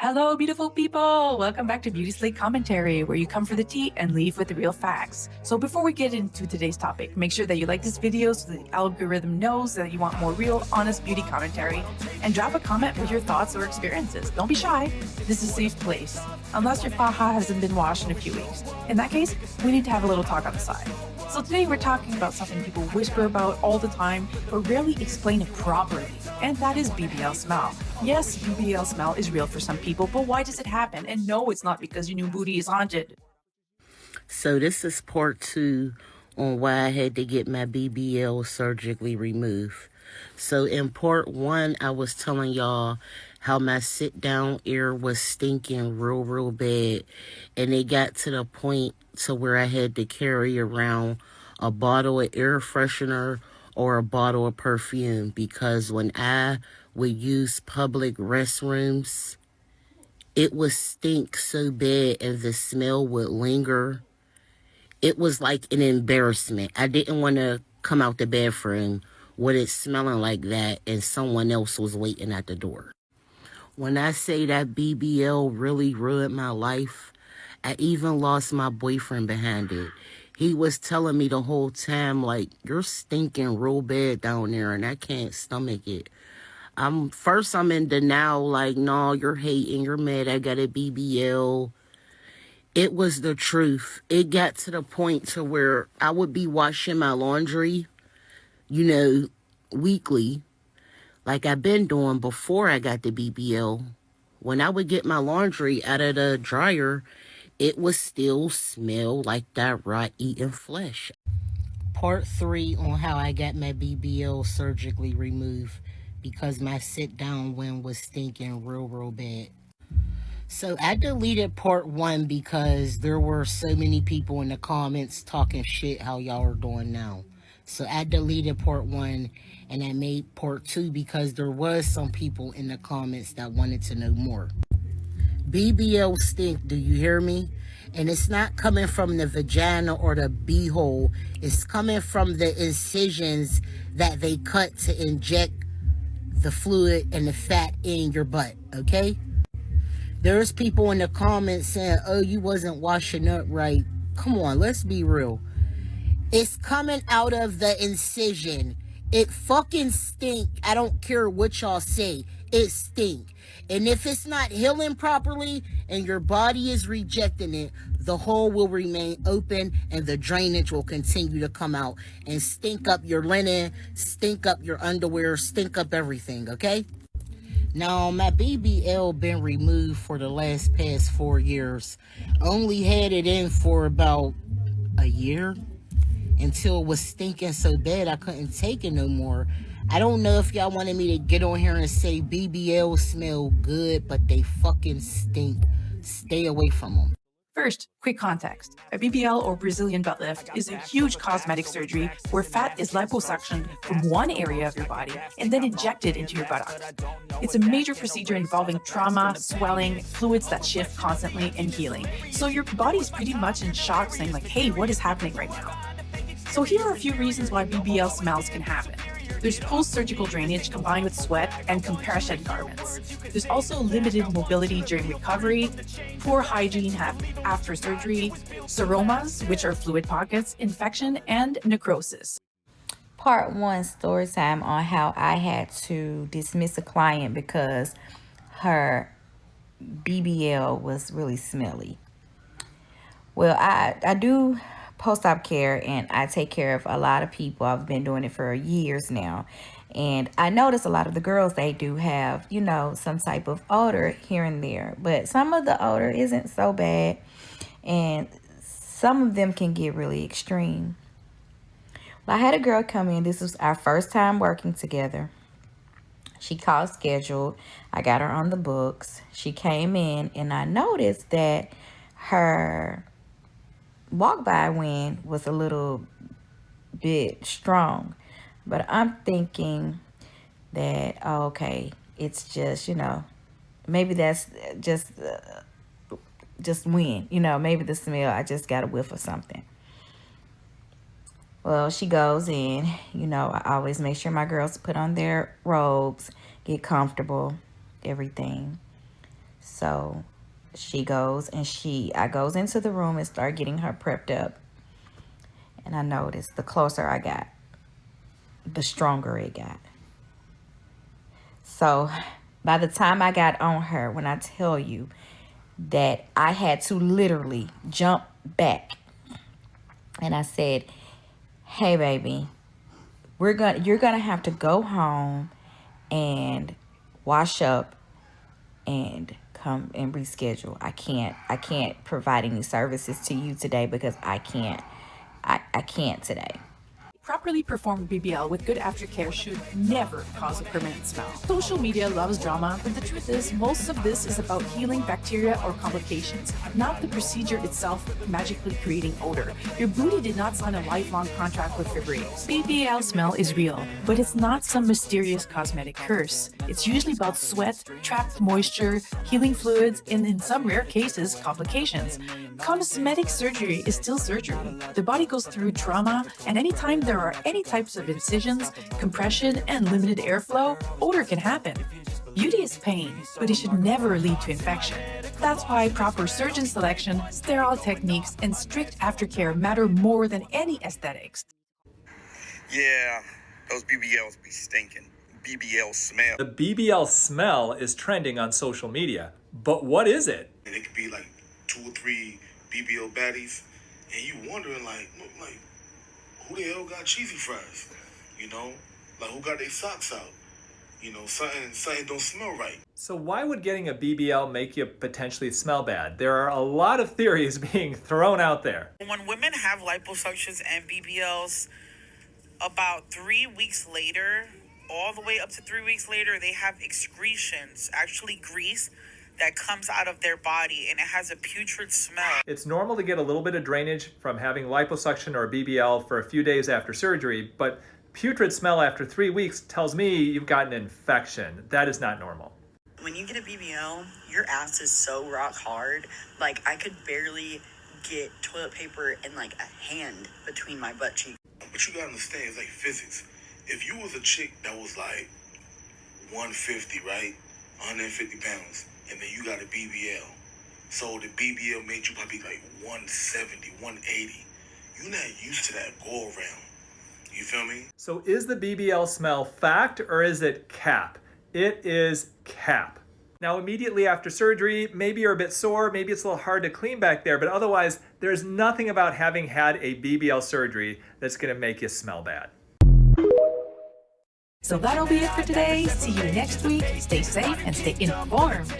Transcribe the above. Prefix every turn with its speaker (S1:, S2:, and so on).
S1: Hello, beautiful people! Welcome back to Beauty Slate Commentary, where you come for the tea and leave with the real facts. So before we get into today's topic, make sure that you like this video so the algorithm knows that you want more real, honest beauty commentary, and drop a comment with your thoughts or experiences. Don't be shy. This is a safe place, unless your faja hasn't been washed in a few weeks. In that case, we need to have a little talk on the side. So today we're talking about something people whisper about all the time, but rarely explain it properly, and that is BBL smell. Yes, BBL smell is real for some people, but why does it happen? And no, it's not because your new booty is haunted.
S2: So this is part 2 on why I had to get my BBL surgically removed. So in part 1, I was telling y'all how my sit-down ear was stinking real bad. And it got to the point to where I had to carry around a bottle of air freshener or a bottle of perfume, because when I would use public restrooms, it would stink so bad and the smell would linger. It was like an embarrassment. I didn't want to come out the bathroom with it smelling like that and someone else was waiting at the door. When I say that BBL really ruined my life, I even lost my boyfriend behind it. He was telling me the whole time, like, you're stinking real bad down there and I can't stomach it. First I'm in denial, like, no, you're hating, you're mad, I got a BBL. It was the truth. It got to the point to where I would be washing my laundry, weekly, like I've been doing before I got the BBL. When I would get my laundry out of the dryer, it would still smell like that raw eating flesh. Part 3 on how I got my BBL surgically removed because my sit-down one was stinking real bad. So I deleted part 1 because there were so many people in the comments talking shit how y'all are doing now. So I deleted part 1 and I made part 2 because there was some people in the comments that wanted to know more. BBL stink, do you hear me? And it's not coming from the vagina or the beehole. It's coming from the incisions that they cut to inject the fluid and the fat in your butt, okay? There's people in the comments saying, oh, you wasn't washing up right. Come on, let's be real. It's coming out of the incision. It fucking stink. I don't care what y'all say. It stink. And if it's not healing properly and your body is rejecting it, the hole will remain open and the drainage will continue to come out and stink up your linen, stink up your underwear, stink up everything, okay? Now, my BBL been removed for the past 4 years. Only had it in for about a year until it was stinking so bad I couldn't take it no more. I don't know if y'all wanted me to get on here and say BBL smell good, but they fucking stink. Stay away from them.
S1: First, quick context. A BBL or Brazilian butt lift is a huge cosmetic surgery where fat is liposuctioned from one area of your body and then injected into your buttocks. It's a major procedure involving trauma, swelling, fluids that shift constantly, and healing. So your body's pretty much in shock, saying like, hey, what is happening right now? So here are a few reasons why BBL smells can happen. There's post-surgical drainage combined with sweat and compression garments. There's also limited mobility during recovery, poor hygiene after surgery, seromas, which are fluid pockets, infection, and necrosis.
S3: Part 1 story time on how I had to dismiss a client because her BBL was really smelly. Well, I do post-op care and I take care of a lot of people. I've been doing it for years now. And I notice a lot of the girls, they do have, some type of odor here and there. But some of the odor isn't so bad. And some of them can get really extreme. Well, I had a girl come in. This was our first time working together. She called scheduled. I got her on the books. She came in and I noticed that her walk by wind was a little bit strong, but I'm thinking that, oh, okay, it's just, maybe that's just wind, maybe the smell, I just got a whiff or something. Well, she goes in, I always make sure my girls put on their robes, get comfortable, everything. So she goes and I goes into the room and start getting her prepped up. And I noticed the closer I got, the stronger it got. So by the time I got on her, when I tell you that I had to literally jump back and I said, hey baby, you're gonna have to go home and wash up and come and reschedule. I can't provide any services to you today because I can't today.
S1: Properly performed BBL with good aftercare should never cause a permanent smell. Social media loves drama, but the truth is, most of this is about healing bacteria or complications, not the procedure itself magically creating odor. Your booty did not sign a lifelong contract with Febreze. BBL smell is real, but it's not some mysterious cosmetic curse. It's usually about sweat, trapped moisture, healing fluids, and in some rare cases, complications. Cosmetic surgery is still surgery. The body goes through trauma, and anytime there are any types of incisions, compression, and limited airflow, odor can happen. Beauty is pain, but it should never lead to infection. That's why proper surgeon selection, sterile techniques, and strict aftercare matter more than any aesthetics.
S4: Yeah, those BBLs be stinking. BBL smell.
S5: The BBL smell is trending on social media, but what is it?
S6: And it could be like 2 or 3 BBL baddies, and you wondering like who the hell got cheesy fries? You know, like who got their socks out? You know, something don't smell right.
S5: So why would getting a BBL make you potentially smell bad? There are a lot of theories being thrown out there.
S7: When women have liposuctions and BBLs, about 3 weeks later, all the way up to 3 weeks later, they have excretions, actually grease, that comes out of their body, and it has a putrid smell.
S5: It's normal to get a little bit of drainage from having liposuction or BBL for a few days after surgery, but putrid smell after 3 weeks tells me you've got an infection. That is not normal.
S8: When you get a BBL, your ass is so rock hard. Like, I could barely get toilet paper and like a hand between my butt cheeks.
S6: But you gotta understand, it's like physics. If you was a chick that was like 150, right? 150 pounds, and then you got a BBL. So the BBL made you probably like 170, 180. You're not used to that go around. You feel me?
S5: So is the BBL smell fact or is it cap? It is cap. Now, immediately after surgery, maybe you're a bit sore, maybe it's a little hard to clean back there, but otherwise, there's nothing about having had a BBL surgery that's gonna make you smell bad.
S1: So that'll be it for today. See you next week. Stay safe and stay informed.